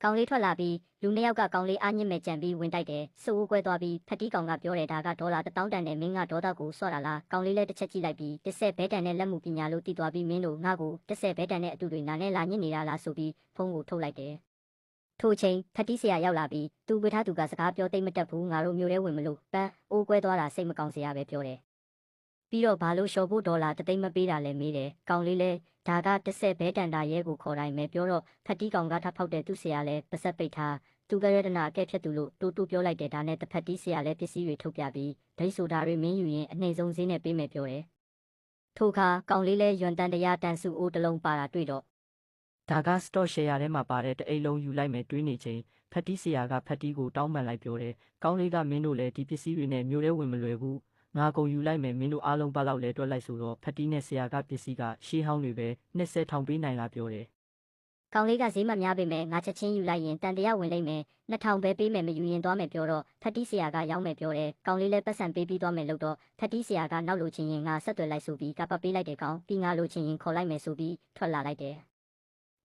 ကောင်လေးထွက်လာပြီးလူနှစ်ယောက်ကကောင်လေးအားညစ်မဲ့ကြံပြီးဝင်တိုက်တယ်စိုးဦးကွဲသွားပြီးဖက်တီးကောင်ကပြောတယ်ဒါကဒေါ်လာ1000တန်နဲ့မင်းကဒေါသကိုစွတ်လာလားကောင်လေးလည်းတစ်ချက်ကြည့်လိုက်ပြီးတစ်ဆက်ဘဲတန်နဲ့လက်မှုပညာလို့တည်သွားပြီးမင်းတို့ငါ့ကိုတစ်ဆက်ဘဲတန်နဲ့အတူတွေနာနဲ့လာညစ်နေတာလားဆိုပြီးဖုန်းကိုထုတ်လိုက်တယ်ထိုချိန်ဖက်တီးဆရာရောက်လာပြီးသူဝေထားသူကစကားပြောသိမ့်မတက်ဘူးငါတို့မျိုးထဲဝင်မလို့ပန်းအိုးကွဲသွားတာစိတ်မကောင်းစရာပဲပြောတယ်ပြီးတော့ဘာလို့လျှော်ဖို့ဒေါ်လာတသိန်းမပေးတာလဲမေးတယ်ကောင်လေးလဲဒါကတစ်ဆက်ဘဲတန်တာရဲကိုခေါ်တိုင်းပဲပြောတော့ဖက်တီးကောင်ကထဖောက်တဲ့သူဆရာလဲပါဆက်ပိတ်ထားသူကရတနာအကဲဖြတ်သူလို့တိုးပြောလိုက်တယ်ဒါနဲ့တစ်ဖက်တီးဆရာလဲပစ္စည်းတွေထုတ်ပြပြီးဒိတ်ဆိုတာတွေမင်းယူရင်အနှိမ့်ဆုံးဈေးနဲ့ပေးမယ်ပြောတယ်ထိုအခါကောင်လေးလဲယွမ်တန်တရားတန်စုအိုးတစ်လုံးပါတာတွေ့တော့ဒါက stock share ထဲမှာပါတဲ့တအိတ်လုံးယူလိုက်မယ်တွေးနေချိန်ဖက်တီးဆရာကဖက်တီးကိုတောင်းပန်လိုက်ပြောတယ်ကောင်းလေးကမင်းတို့လည်းဒီပစ္စည်းတွေနဲ့မျိုးထဲဝင်မလွယ်ဘူးငါကုန်ယူလိုက်မယ်မင်းတို့အားလုံးပါလောက်လဲတွက်လိုက်ဆိုတော့ဖက်တီးနဲ့ဆရာကပစ္စည်းကရှေးဟောင်းတွေပဲ20ထောင်ပေးနိုင်လားပြောတယ်ကောင်လေးကဈေးမများပေမဲ့ငါချက်ချင်းယူလိုက်ရင်တန်တရားဝင်လိုက်မယ်2000ပဲပေးမယ်မယူရင်သွားမယ်ပြောတော့ဖက်တီးဆရာကရောင်းမယ်ပြောတယ်ကောင်လေးလည်းပတ်စံပေးပြီးသွားမယ်လို့တော့ဖက်တီးဆရာကနောက်လိုချင်ရင်ငါဆက်သွယ်လိုက်ဆိုပြီးကပတ်ပေးလိုက်တယ်ကောင်ပြီးငါလိုချင်ရင်ခေါ်လိုက်မယ်ဆိုပြီးထွက်လာလိုက်တယ်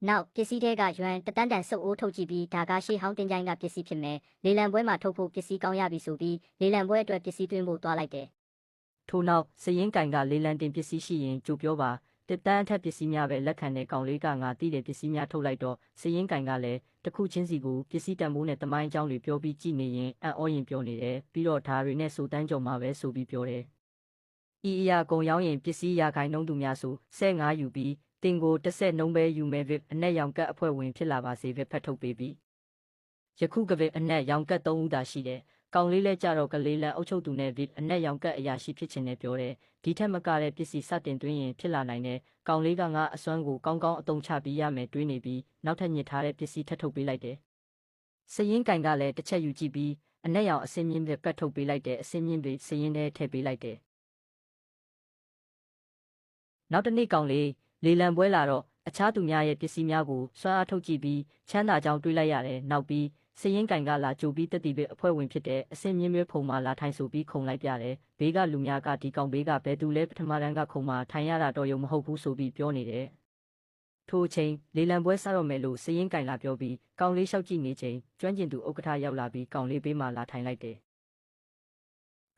နောက်ပစ္စည်းတွေကယွမ်တတန်းတန်စုပ်အိုးထုတ်ကြည့်ပြီးဒါကရှေးဟောင်းတင်ကြိုင်းကပစ္စည်းဖြစ်မယ်လေလံပွဲမှာထုတ်ဖို့ပစ္စည်းကောင်းရပြီဆိုပြီးလေလံပွဲအတွက်ပစ္စည်းသွင်းဖို့သွားလိုက်တယ်ထို့နောက်စရင်ကင်ကလေလံတင်ပစ္စည်းရှိရင်ကြိုပြောပါတစ်တန်းအထက်ပစ္စည်းများပဲလက်ခံတဲ့ကောင်လေးကငါသိတဲ့ပစ္စည်းများထုတ်လိုက်တော့စရင်ကင်ကလည်းတစ်ခုချင်းစီကိုပစ္စည်းတန်ဖိုးနဲ့တမိုင်းအကြောင်းတွေပြောပြီးကြည့်နေရင်အံ့ဩရင်ပြောနေတယ်ပြီးတော့ဒါတွေနဲ့စူတန်းကြုံမှာပဲဆိုပြီးပြောတယ်ဤအရာကုံရောင်းရင်ပစ္စည်းရာခိုင်နှုန်းသူများဆို15ယူပြီးတင်ကို10နှုန်းပဲယူမယ်ဗစ်အနက်ရောင်ကတ်အဖွဲ့ဝင်ဖြစ်လာပါစေဗစ်ဖတ်ထုတ်ပေးပြီးယခုကဗစ်အနက်ရောင်ကတ်3ဦးသာရှိတယ်ကောင်လေးလဲကြတော့ကလေးလန်အုပ်ချုပ်သူနဲ့ဗစ်အနက်ရောင်ကတ်အရာရှိဖြစ်ချင်တယ်ပြောတယ်ဒီထက်မကတဲ့ပစ္စည်းစတင်သွင်းရင်ဖြစ်လာနိုင်တယ်ကောင်လေးကငါအစွမ်းကိုကောင်းကောင်းအသုံးချပြီးရမယ်တွေးနေပြီးနောက်ထပ်ညစ်ထားတဲ့ပစ္စည်းထပ်ထုတ်ပေးလိုက်တယ်စရင်ကင်ကလည်းတစ်ချက်ယူကြည့်ပြီးအနက်ရောင်အစင်းမြင့်ပဲကတ်ထုတ်ပေးလိုက်တယ်အစင်းမြင့်ပဲစရင်ထဲထည့်ပေးလိုက်တယ်နောက်တစ်နေ့ကောင်လေးလေလံပွဲလာတော့အခြားသူများရဲ့ပစ္စည်းများကိုစွမ်းအားထုတ်ကြည့်ပြီးချမ်းသာကြောင်းတွေးလိုက်ရတယ်နောက်ပြီးစရင်ကင်ကလာကြိုပြီးတက်တီပဲအဖွဲ့ဝင်ဖြစ်တဲ့အစင်းမြင့်မြဲဖုံမှာလာထိုင်ဆိုပြီးခုံလိုက်ပြတယ်ဘေးကလူများကဒီကောင်ဘေးကဘယ်သူလဲပထမတန်းကခုံမှာထိုင်ရတာတော့ရုံမဟုတ်ဘူးဆိုပြီးပြောနေတယ်ထိုအချိန်လေလံပွဲစတော့မယ်လို့စရင်ကင်လာပြောပြီးကောင်လေးလျှောက်ကြည့်နေချိန်ကျွမ်းကျင်သူဥက္ကဋ္ဌရောက်လာပြီးကောင်လေးဘေးမှာလာထိုင်လိုက်တယ်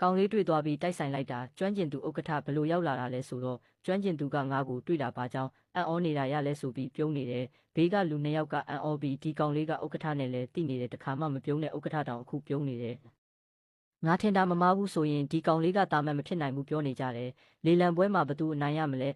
ကောင်လေးတွေ့သွားပြီးတိုက်ဆိုင်လိုက်တာကျွမ်းကျင်သူဥက္ကဋ္ဌဘလို့ရောက်လာတာလဲဆိုတော့ကျွမ်းကျင်သူကငါ့ကိုတွေ့တာပါကြောင်းအံ့ဩနေတာရလဲဆိုပြီးပြုံးနေတယ်ဘေးကလူနှစ်ယောက်ကအံ့ဩပြီးဒီကောင်လေးကဥက္ကဋ္ဌနဲ့လဲတိနေတယ်တခါမှမပြုံးတဲ့ဥက္ကဋ္ဌတောင်အခုပြုံးနေတယ်ငါထင်တာမမားဘူးဆိုရင်ဒီကောင်လေးကတာမန်မဖြစ်နိုင်ဘူးပြောနေကြတယ်လေလံပွဲမှာဘသူအနိုင်ရမလဲ